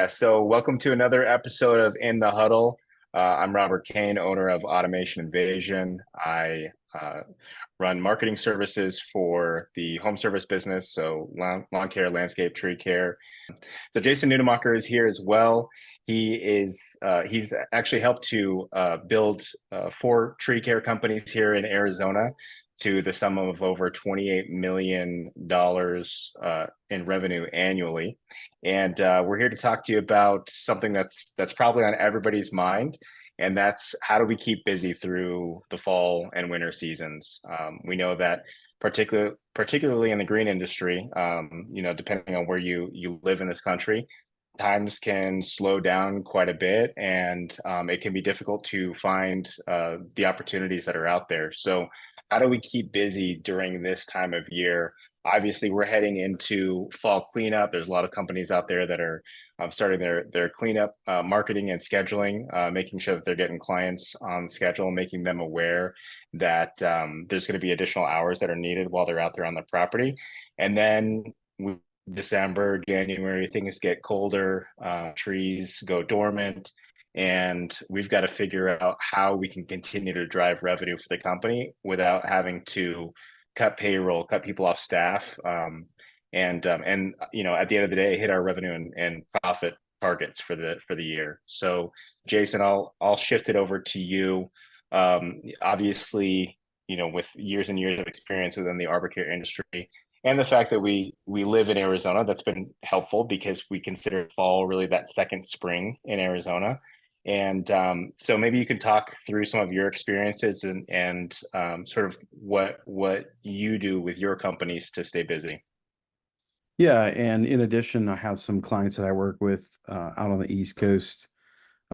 Yeah, so welcome to another episode of In the Huddle. I'm Robert Cain, owner of Automation Invasion. I run marketing services for the home service business, so lawn care, landscape, tree care. So Jason Nunemacher is here as well. He's actually helped to build four tree care companies here in Arizona to the sum of over $28 million in revenue annually. And we're here to talk to you about something that's probably on everybody's mind, and that's how do we keep busy through the fall and winter seasons. We know that particularly in the green industry, depending on where you live in this country, times can slow down quite a bit, and it can be difficult to find the opportunities that are out there. So how do we keep busy during this time of year? Obviously, we're heading into fall cleanup. There's a lot of companies out there that are starting their cleanup marketing and scheduling, making sure that they're getting clients on schedule, making them aware that there's going to be additional hours that are needed while they're out there on the property. And then December, January, things get colder, trees go dormant, and we've got to figure out how we can continue to drive revenue for the company without having to cut payroll, cut people off staff, and at the end of the day, hit our revenue and profit targets for the year. So, Jason, I'll shift it over to you. Obviously, with years and years of experience within the arbor care industry, and the fact that we live in Arizona, that's been helpful because we consider fall really that second spring in Arizona. And so maybe you could talk through some of your experiences and sort of what you do with your companies to stay busy. Yeah, and in addition, I have some clients that I work with out on the East Coast,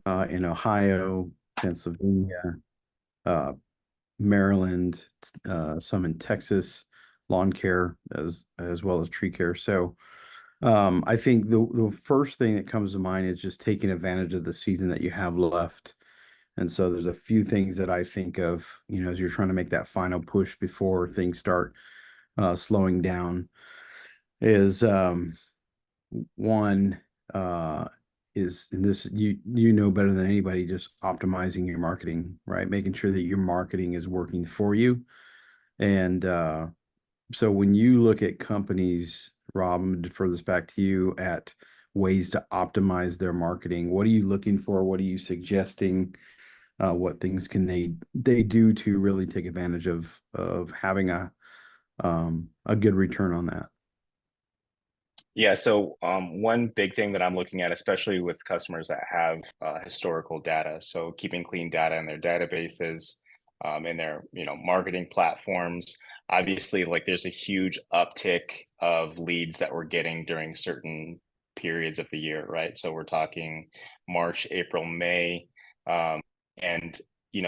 in Ohio, Pennsylvania, uh, Maryland, some in Texas, lawn care as well as tree care. So I think the first thing that comes to mind is just taking advantage of the season that you have left. And so there's a few things that I think of, as you're trying to make that final push before things start slowing down is one is in this you know better than anybody, just optimizing your marketing, right? Making sure that your marketing is working for you. And so when you look at companies, Rob, I'm going to defer this back to you, at ways to optimize their marketing, what are you looking for? What are you suggesting? What things can they do to really take advantage of having a good return on that? Yeah, so one big thing that I'm looking at, especially with customers that have historical data, so keeping clean data in their databases, in their marketing platforms. Obviously, like there's a huge uptick of leads that we're getting during certain periods of the year, right? So we're talking March, April, May, and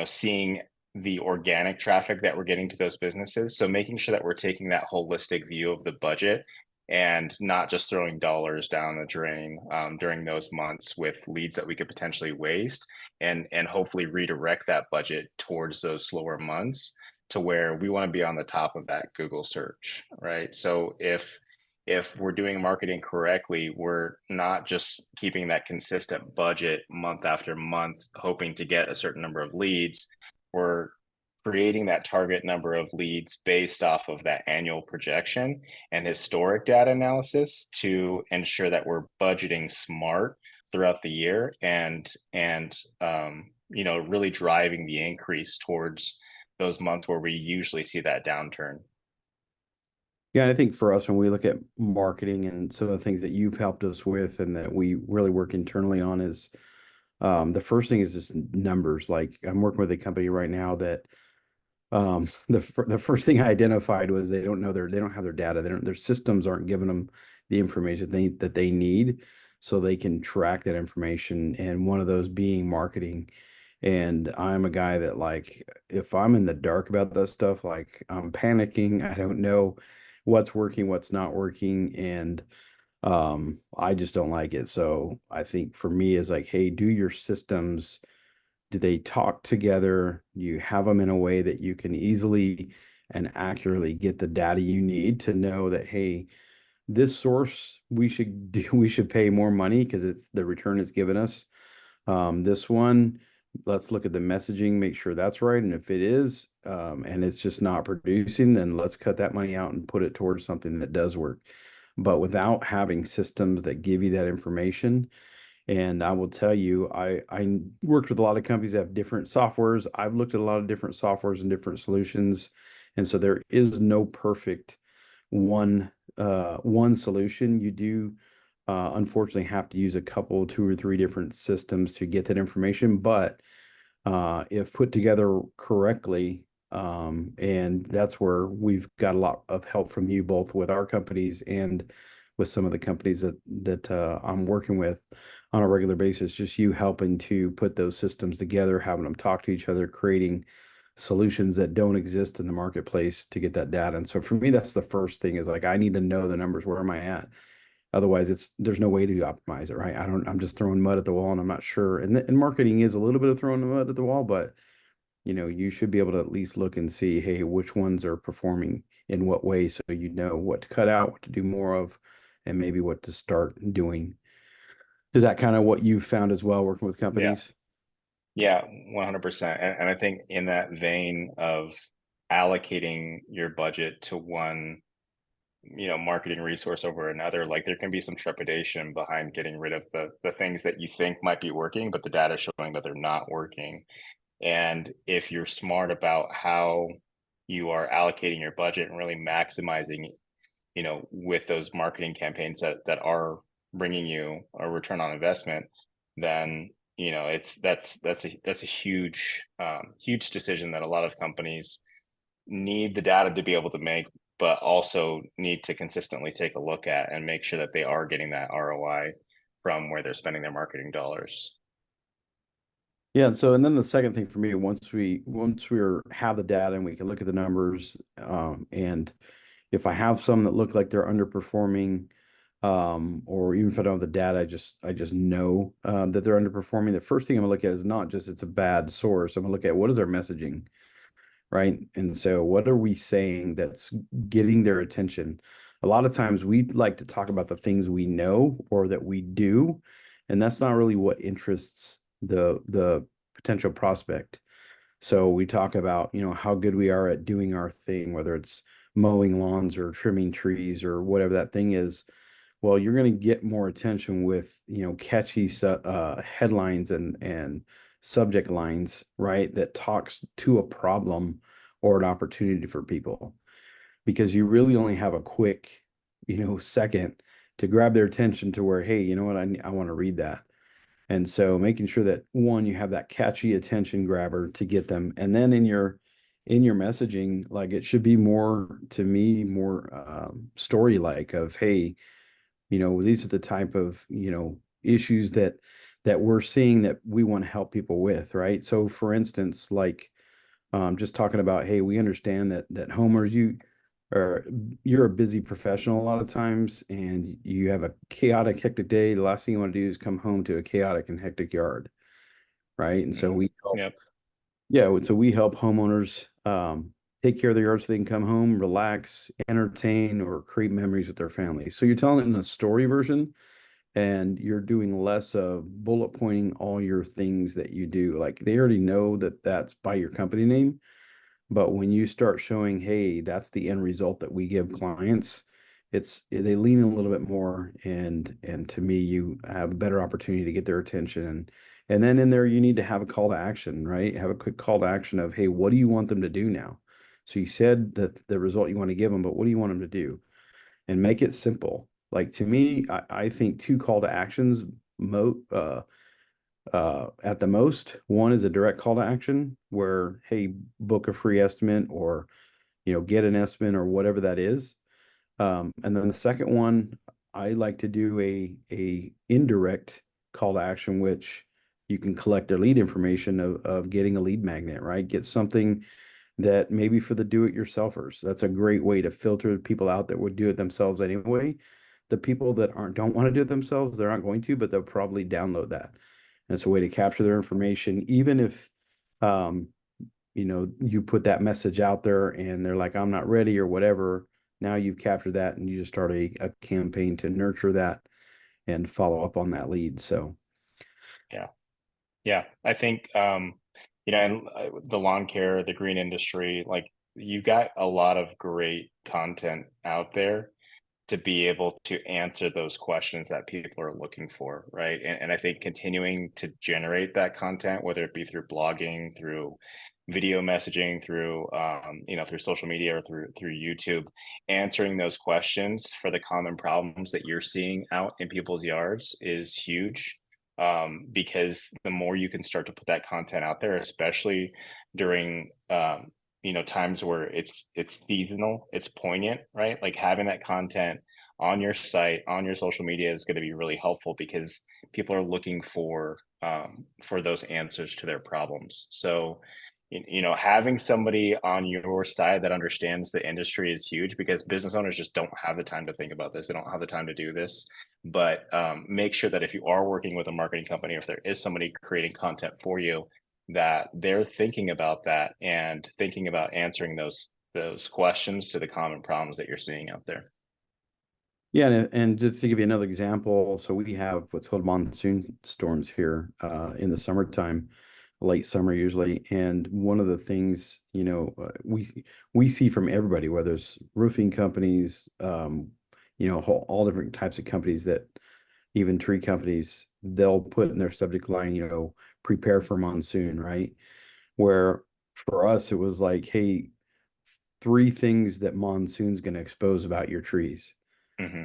seeing the organic traffic that we're getting to those businesses. So making sure that we're taking that holistic view of the budget and not just throwing dollars down the drain during those months with leads that we could potentially waste, and hopefully redirect that budget towards those slower months to where we want to be on the top of that Google search, right? So if we're doing marketing correctly, we're not just keeping that consistent budget month after month, hoping to get a certain number of leads. We're creating that target number of leads based off of that annual projection and historic data analysis to ensure that we're budgeting smart throughout the year, and really driving the increase towards those months where we usually see that downturn. Yeah, and I think for us, when we look at marketing and some of the things that you've helped us with and that we really work internally on is the first thing is just numbers. Like I'm working with a company right now that the first thing I identified was they don't have their data. Their systems aren't giving them the information that they need so they can track that information. And one of those being marketing. And I'm a guy that, like, if I'm in the dark about that stuff, like I'm panicking. I don't know what's working, what's not working. And I just don't like it. So I think for me is like, hey, do your systems, do they talk together? You have them in a way that you can easily and accurately get the data you need to know that, hey, this source we should do, we should pay more money because it's the return it's given us. This one, let's look at the messaging, make sure that's right. And if it is, and it's just not producing, then let's cut that money out and put it towards something that does work. But without having systems that give you that information, and I will tell you, I worked with a lot of companies that have different softwares. I've looked at a lot of different softwares and different solutions, and so there is no perfect one solution. You do unfortunately have to use a couple, two or three different systems to get that information, but if put together correctly, and that's where we've got a lot of help from you both with our companies and with some of the companies that I'm working with on a regular basis, just you helping to put those systems together, having them talk to each other, creating solutions that don't exist in the marketplace to get that data. And so for me, that's the first thing is like, I need to know the numbers. Where am I at? Otherwise, there's no way to optimize it, right? I'm just throwing mud at the wall and I'm not sure. And marketing is a little bit of throwing the mud at the wall, but you should be able to at least look and see, hey, which ones are performing in what way, so you know what to cut out, what to do more of, and maybe what to start doing. Is that kind of what you found as well working with Yeah. companies? Yeah, 100%. And I think in that vein of allocating your budget to one, marketing resource over another, like there can be some trepidation behind getting rid of the things that you think might be working, but the data showing that they're not working. And if you're smart about how you are allocating your budget and really maximizing, with those marketing campaigns that are bringing you a return on investment, then it's that's a huge huge decision that a lot of companies need the data to be able to make, but also need to consistently take a look at and make sure that they are getting that ROI from where they're spending their marketing dollars. Yeah, and then the second thing for me, once we have the data and we can look at the numbers, and if I have some that look like they're underperforming, or even if I don't have the data, I just know that they're underperforming. The first thing I'm gonna look at is not just it's a bad source. I'm gonna look at what is our messaging, right? And so what are we saying that's getting their attention? A lot of times we like to talk about the things we know or that we do, and that's not really what interests the potential prospect. So we talk about, how good we are at doing our thing, whether it's mowing lawns or trimming trees or whatever that thing is. Well, you're going to get more attention with, catchy headlines and subject lines, right? That talks to a problem or an opportunity for people, because you really only have a quick, second to grab their attention to where, hey, you know what, I want to read that. And so making sure that one, you have that catchy attention grabber to get them. And then in your messaging, like it should be more, to me, more story like of, hey, these are the type of, issues that we're seeing that we want to help people with, right? So for instance, like just talking about, hey, we understand that homeowners, or you're a busy professional a lot of times and you have a chaotic, hectic day. The last thing you want to do is come home to a chaotic and hectic yard, right? And so Mhm. we help, Yep. yeah, so we help homeowners take care of their yard so they can come home, relax, entertain, or create memories with their family. So you're telling it in a story version, and you're doing less of bullet pointing all your things that you do. Like they already know that that's by your company name, but when you start showing, hey, that's the end result that we give clients, they lean a little bit more, and to me, you have a better opportunity to get their attention. And then in there, you need to have a call to action, right? Have a quick call to action of, hey, what do you want them to do now? So you said that the result you want to give them, but what do you want them to do? And make it simple. Like to me, I think two call to actions at the most. One is a direct call to action where, hey, book a free estimate, or, get an estimate or whatever that is. And then the second one, I like to do a indirect call to action, which you can collect their lead information of getting a lead magnet, right? Get something that maybe for the do-it-yourselfers. That's a great way to filter people out that would do it themselves anyway. The people that don't want to do it themselves, they're not going to, but they'll probably download that. And it's a way to capture their information, even if you put that message out there and they're like, I'm not ready or whatever. Now you've captured that and you just start a campaign to nurture that and follow up on that lead. So Yeah. Yeah. I think, and the lawn care, the green industry, like you got a lot of great content out there to be able to answer those questions that people are looking for, right? And I think continuing to generate that content, whether it be through blogging, through video messaging, through through social media or through YouTube, answering those questions for the common problems that you're seeing out in people's yards is huge. Because the more you can start to put that content out there, especially during times where it's seasonal, it's poignant, right? Like having that content on your site, on your social media is going to be really helpful because people are looking for those answers to their problems. So having somebody on your side that understands the industry is huge because business owners just don't have the time to think about this. They don't have the time to do this. But make sure that if you are working with a marketing company, or if there is somebody creating content for you, that they're thinking about that and thinking about answering those questions to the common problems that you're seeing out there. yeah, and just to give you another example, so we have what's called monsoon storms here in the summertime, late summer usually. And one of the things, we see from everybody, whether it's roofing companies, all different types of companies, that even tree companies, they'll put in their subject line, prepare for monsoon, right? Where for us, it was like, hey, three things that monsoon's going to expose about your trees. Hmm.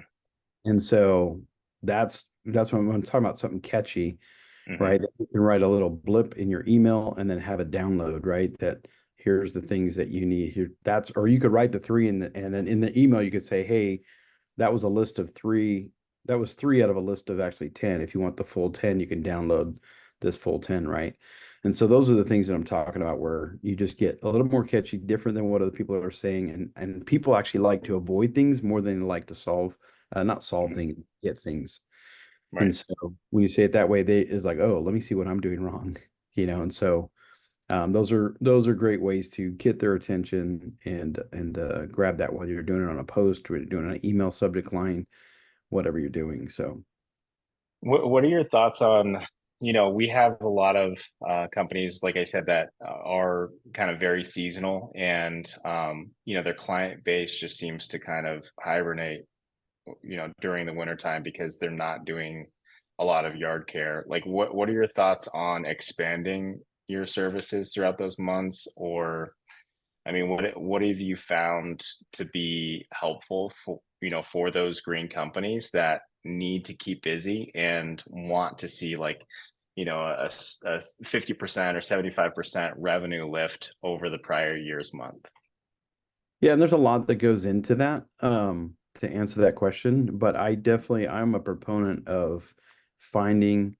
And so that's when I'm talking about something catchy, Hmm. right? You can write a little blip in your email and then have a download, right? That here's the things that you need here. Or you could write the three and then in the email you could say, hey, that was a list of three. That was three out of a list of actually 10. If you want the full 10, you can download this full 10, right? And so those are the things that I'm talking about where you just get a little more catchy, different than what other people are saying. And people actually like to avoid things more than they like to solve, not solve Hmm. things, get things. And Right. so when you say it that way, it's like, oh, let me see what I'm doing wrong, And so those are great ways to get their attention and grab that, whether you're doing it on a post or you're doing an email subject line, whatever you're doing. So What are your thoughts on, we have a lot of companies, like I said, that are kind of very seasonal and, their client base just seems to kind of hibernate, during the wintertime because they're not doing a lot of yard care. Like what are your thoughts on expanding your services throughout those months? Or, I mean, what have you found to be helpful for those green companies that need to keep busy and want to see like, a 50% or 75% revenue lift over the prior year's month? yeah, and there's a lot that goes into that to answer that question, but I'm a proponent of finding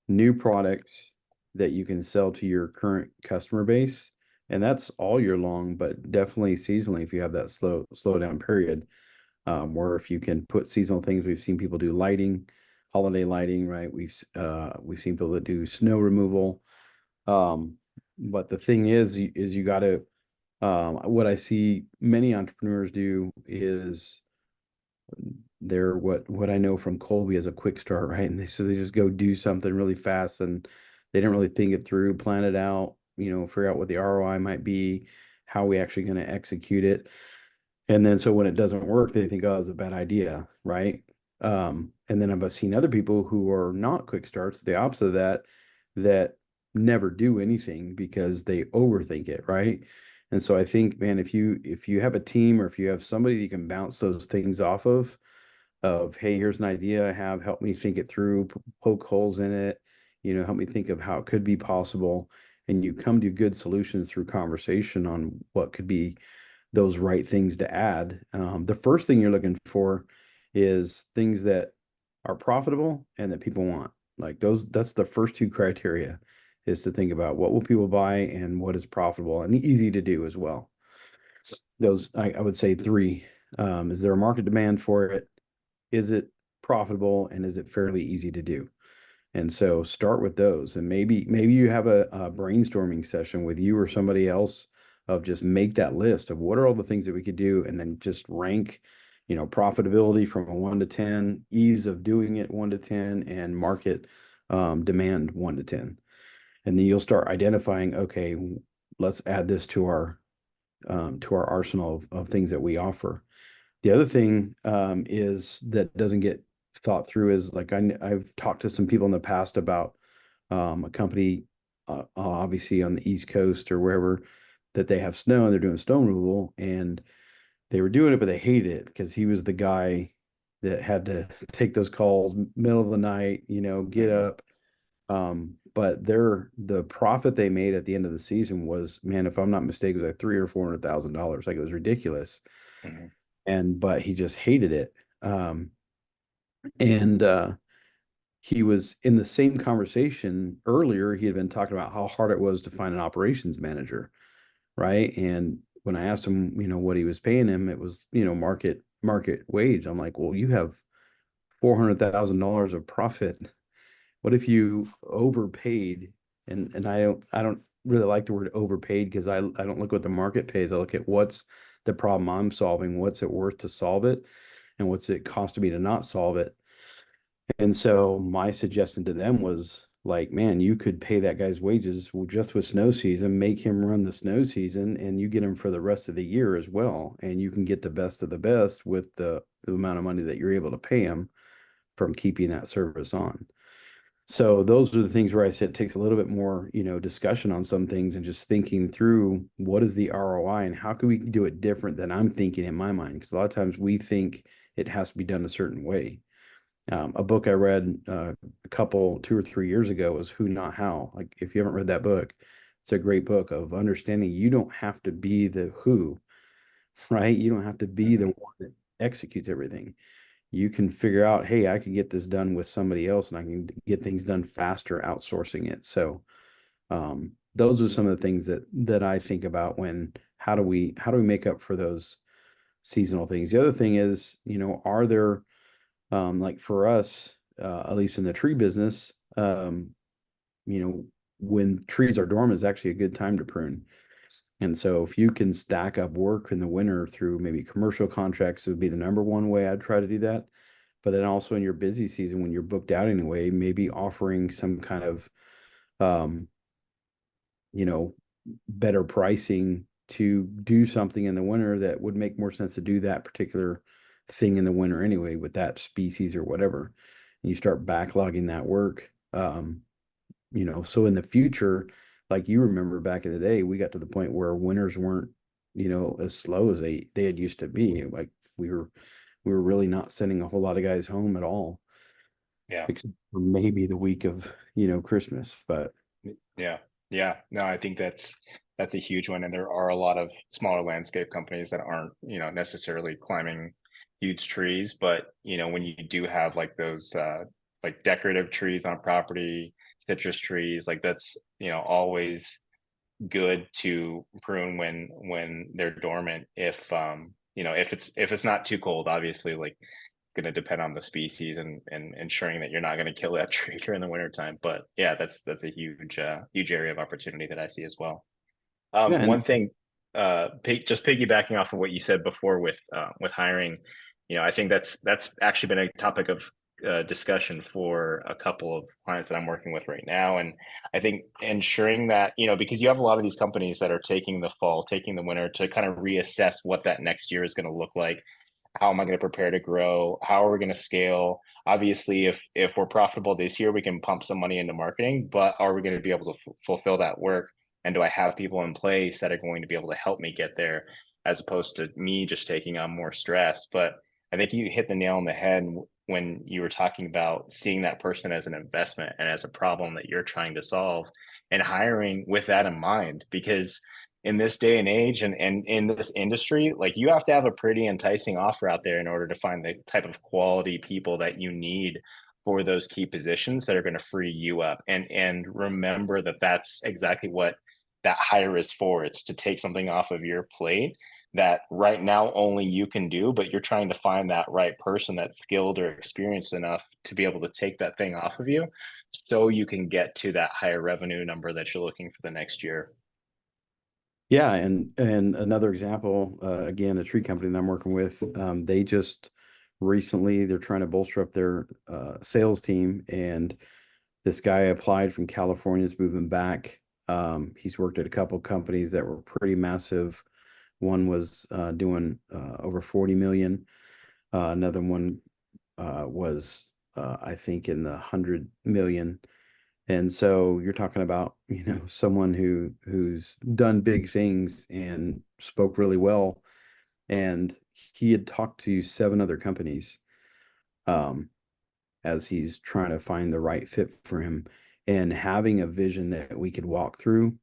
new products that you can sell to your current customer base. And that's all year long, but definitely seasonally if you have that slow down period. Or if you can put seasonal things, we've seen people do lighting, holiday lighting, right? We've seen people that do snow removal. Um, but the thing is you got to what I see many entrepreneurs do is they're what I know from Colby as a quick start, right? And they just go do something really fast and they don't really think it through, plan it out, figure out what the ROI might be, how we actually going to execute it. And then so when it doesn't work, they think, oh, it's a bad idea, right? And then I've seen other people who are not quick starts, the opposite of that never do anything because they overthink it, right? And so I think, man, if you have a team or if you have somebody you can bounce those things off of, hey, here's an idea I have, help me think it through, poke holes in it, help me think of how it could be possible. And you come to good solutions through conversation on what could be those right things to add. The first thing you're looking for is things that are profitable and that people want. Like that's the first two criteria is to think about what will people buy and what is profitable and easy to do as well. I would say three. Is there a market demand for it? Is it profitable and is it fairly easy to do? And so start with those, and maybe you have a brainstorming session with you or somebody else of just make that list of what are all the things that we could do, and then just rank, profitability from a 1 to 10, ease of doing it 1 to 10, and market demand 1 to 10. And then you'll start identifying, okay, let's add this to our arsenal of things that we offer. The other thing is that doesn't get thought through is like I've talked to some people in the past about a company, obviously on the East Coast or wherever, that they have snow and they're doing stone removal, and they were doing it, but they hated it because he was the guy that had to take those calls middle of the night, get Mhm. up. But the profit they made at the end of the season was, man, if I'm not mistaken, it was like $300,000 or $400,000. Like, it was ridiculous. Mhm. But he just hated it. And he was in the same conversation earlier. He had been talking about how hard it was to find an operations manager, right? And when I asked him, what he was paying him, it was, market wage. I'm like, well, you have $400,000 of profit. What if you overpaid? And I don't really like the word overpaid, because I don't look what the market pays. I look at what's the problem I'm solving, what's it worth to solve it, and what's it cost me to not solve it. And so my suggestion to them was like, man, you could pay that guy's wages just with snow season, make him run the snow season, and you get him for the rest of the year as well. And you can get the best of the best with the amount of money that you're able to pay him from keeping that service on. So those are the things where I said it takes a little bit more, discussion on some things, and just thinking through what is the ROI and how can we do it different than I'm thinking in my mind. Because a lot of times we think it has to be done a certain way. A book I read a couple, 2 or 3 years ago was Who Not How. Like, if you haven't read that book, it's a great book of understanding you don't have to be the who, right? You don't have to be the Mhm. one that executes everything. You can figure out, hey, I can get this done with somebody else, and I can get things done faster outsourcing it. So those are some of the things that I think about when how do we make up for those seasonal things. The other thing is, are there like for us, at least in the tree business, you know, when trees are dormant is actually a good time to prune. And so if you can stack up work in the winter through maybe commercial contracts, it would be the number one way I'd try to do that. But then also in your busy season, when you're booked out anyway, maybe offering some kind of, um, you know, better pricing to do something in the winter that would make more sense to do that particular thing in the winter anyway with that species or whatever. And you start backlogging that work. So in the future, like you remember back in the day, we got to the point where winters weren't, as slow as they had used to be. Like we were really not sending a whole lot of guys home at all, Yeah. except for maybe the week of, Christmas. But Yeah. Yeah. No, I think that's a huge one. And there are a lot of smaller landscape companies that aren't, necessarily climbing huge trees. But, when you do have like those like decorative trees on property, citrus trees, like that's, always good to prune when they're dormant if it's not too cold, obviously, like going to depend on the species and ensuring that you're not going to kill that tree during the wintertime. But yeah, that's a huge area of opportunity that I see as well. yeah, and One thing, just piggybacking off of what you said before with hiring, I think that's actually been a topic of discussion for a couple of clients that I'm working with right now, and I think ensuring that because you have a lot of these companies that are taking the fall, taking the winter to kind of reassess what that next year is going to look like. How am I going to prepare to grow? How are we going to scale? Obviously, if we're profitable this year, we can pump some money into marketing, but are we going to be able to fulfill that work? And do I have people in place that are going to be able to help me get there, as opposed to me just taking on more stress? But I think you hit the nail on the head when you were talking about seeing that person as an investment and as a problem that you're trying to solve, and hiring with that in mind. Because in this day and age, and in this industry, like, you have to have a pretty enticing offer out there in order to find the type of quality people that you need for those key positions that are going to free you up. And remember that that's exactly what that hire is for. It's to take something off of your plate that right now only you can do, but you're trying to find that right person that's skilled or experienced enough to be able to take that thing off of you, so you can get to that higher revenue number that you're looking for the next year. Yeah, and another example, again, a tree company that I'm working with, they just recently they're trying to bolster up their sales team, and this guy applied from California, is moving back. He's worked at a couple companies that were pretty massive. One was doing over 40 million. Another one was I think in the 100 million. And so you're talking about, someone who's done big things and spoke really well. And he had talked to 7 other companies um, as he's trying to find the right fit for him, and having a vision that we could walk through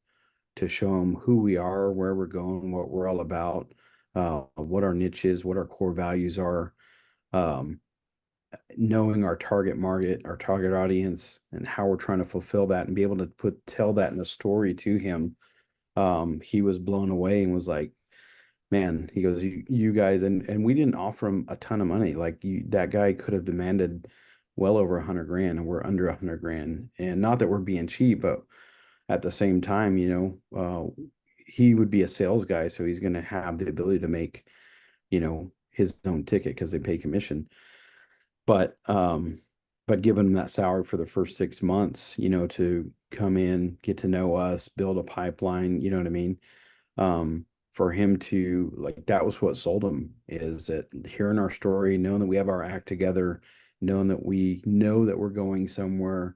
to show him who we are, where we're going, what we're all about, what our niche is, what our core values are. Um, Knowing our target market, our target audience, and how we're trying to fulfill that and be able to tell that in a story to him. He was blown away and was like, man, he goes, you guys, and we didn't offer him a ton of money. Like that guy could have demanded well over 100 grand, and we're under 100 grand. And not that we're being cheap, but at the same time, he would be a sales guy, so he's going to have the ability to make, his own ticket because they pay commission. But giving them that salary for the first 6 months, to come in, get to know us, build a pipeline, you know what I mean? For him to like, that was what sold him, is that hearing our story, knowing that we have our act together, knowing that we know that we're going somewhere,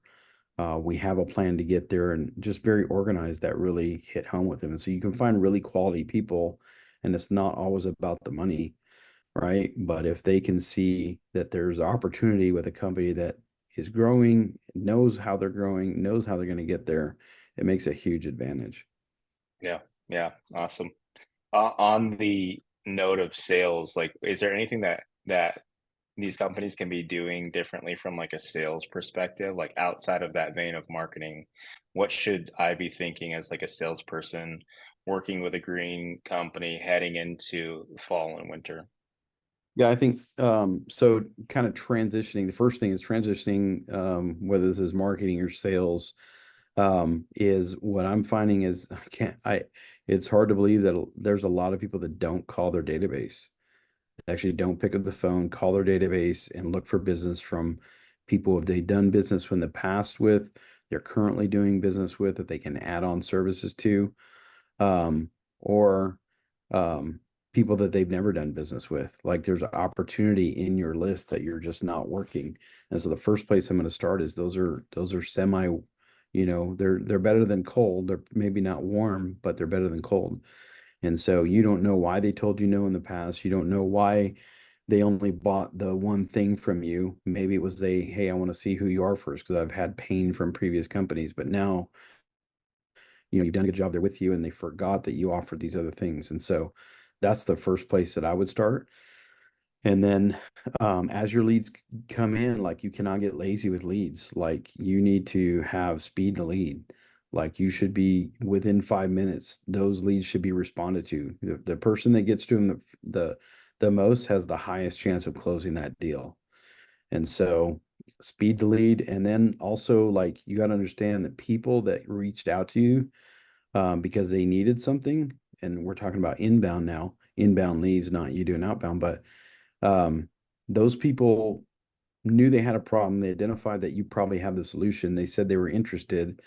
we have a plan to get there, and just very organized, that really hit home with him. And so you can find really quality people, and it's not always about the money, right? But if they can see that there's opportunity with a company that is growing, knows how they're growing, knows how they're going to get there, it makes a huge advantage. Yeah, yeah, awesome. On the note of sales, like, is there anything that these companies can be doing differently from like a sales perspective, like outside of that vein of marketing? What should I be thinking as like a salesperson working with a green company heading into fall and winter? Yeah, I think so kind of transitioning, the first thing is transitioning, whether this is marketing or sales, is what I'm finding is it's hard to believe that there's a lot of people that don't call their database. They actually don't pick up the phone, call their database, and look for business from people if they've done business in the past with, they're currently doing business with, that they can add on services to, or um, people that they've never done business with. Like there's an opportunity in your list that you're just not working. And so the first place I'm going to start is those are semi, they're better than cold. They're maybe not warm, but they're better than cold. And so you don't know why they told you no in the past. You don't know why they only bought the one thing from you. Maybe it was hey, I want to see who you are first because I've had pain from previous companies, but now, you've done a good job there with you, and they forgot that you offered these other things. And so that's the first place that I would start. And then as your leads come in, like you cannot get lazy with leads. Like you need to have speed to lead. Like you should be within 5 minutes, those leads should be responded to. The person that gets to them the most has the highest chance of closing that deal. And so speed to lead. And then also like you got to understand that people that reached out to you because they needed something, and we're talking about inbound now, inbound leads, not you doing outbound, but um, those people knew they had a problem. They identified that you probably have the solution. They said they were interested,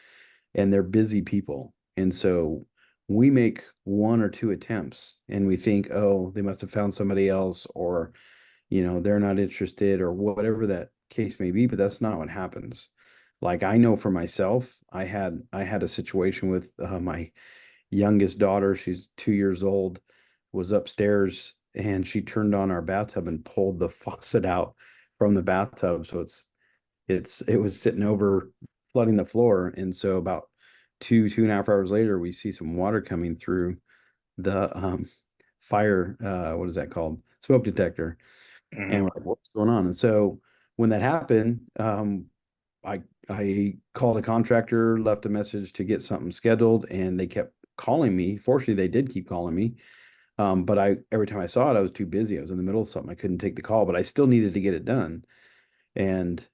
and they're busy people. And so we make 1 or 2 attempts and we think, oh, they must have found somebody else, or, they're not interested, or whatever that case may be, but that's not what happens. Like I know for myself, I had a situation with my youngest daughter. She's 2 years old, was upstairs, and she turned on our bathtub and pulled the faucet out from the bathtub. So it was sitting over flooding the floor. And so about 2.5 hours later, we see some water coming through the fire, what is that called? Smoke detector. And Hmm. we're like, what's going on? And so when that happened, I called a contractor, left a message to get something scheduled, and they kept calling me. Fortunately, they did keep calling me. But every time I saw it, I was too busy. I was in the middle of something. I couldn't take the call, but I still needed to get it done. And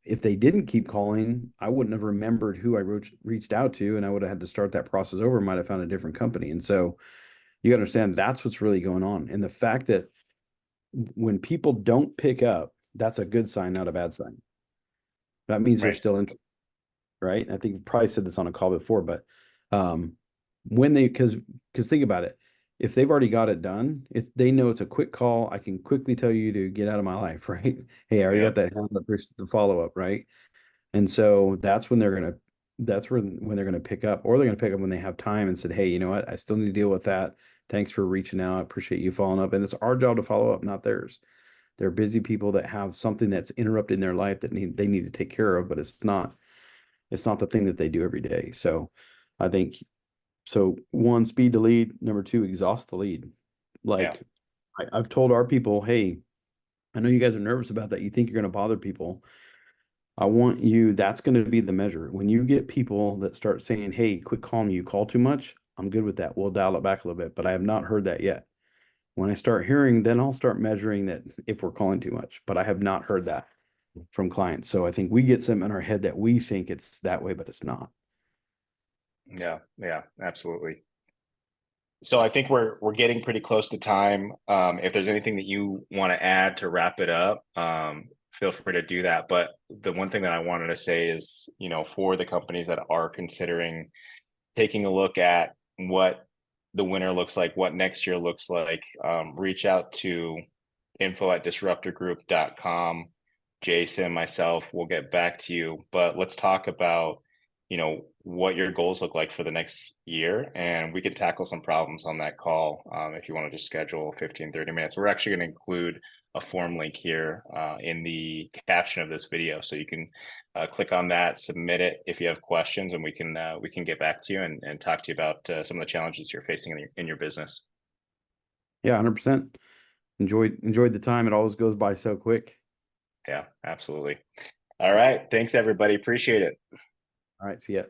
If they didn't keep calling, I wouldn't have remembered who I reached out to, and I would have had to start that process over, might have found a different company. And so you gotta understand that's what's really going on. And the fact that when people don't pick up, that's a good sign, not a bad sign. That means they're Right. still in, right? I think you probably said this on a call before, but um, when they, because think about it, if they've already got it done, if they know it's a quick call, I can quickly tell you to get out of my life, right? Hey, I already Yeah. got that hand up, here's the follow up, right? And so that's when they're gonna pick up, or they're gonna pick up when they have time and said, hey, you know what? I still need to deal with that. Thanks for reaching out. I appreciate you following up. And it's our job to follow up, not theirs. They're busy people that have something that's interrupted in their life that they need to take care of, but it's not the thing that they do every day. So I think so one, speed the lead. Number two, exhaust the lead. Yeah. Like I've told our people, hey, I know you guys are nervous about that. You think you're going to bother people. I want you, that's going to be the measure. When you get people that start saying, hey, quit calling me, you call too much, I'm good with that. We'll dial it back a little bit, but I have not heard that yet. When I start hearing, then I'll start measuring that if we're calling too much, but I have not heard that from clients. So I think we get something in our head that we think it's that way, but it's not. Yeah. Yeah. Absolutely. So I think we're getting pretty close to time. If there's anything that you want to add to wrap it up, feel free to do that. But the one thing that I wanted to say is, for the companies that are considering taking a look at what the winter looks like, what next year looks like, reach out to info@disruptorgroup.com. Jason, myself, will get back to you. But let's talk about, what your goals look like for the next year. And we could tackle some problems on that call if you want to just schedule 15, 30 minutes. We're actually going to include a form link here in the caption of this video. So you can click on that, submit it if you have questions, and we can get back to you and talk to you about some of the challenges you're facing in your business. Yeah, 100%. Enjoyed the time. It always goes by so quick. Yeah, absolutely. All right. Thanks, everybody. Appreciate it. All right, see ya.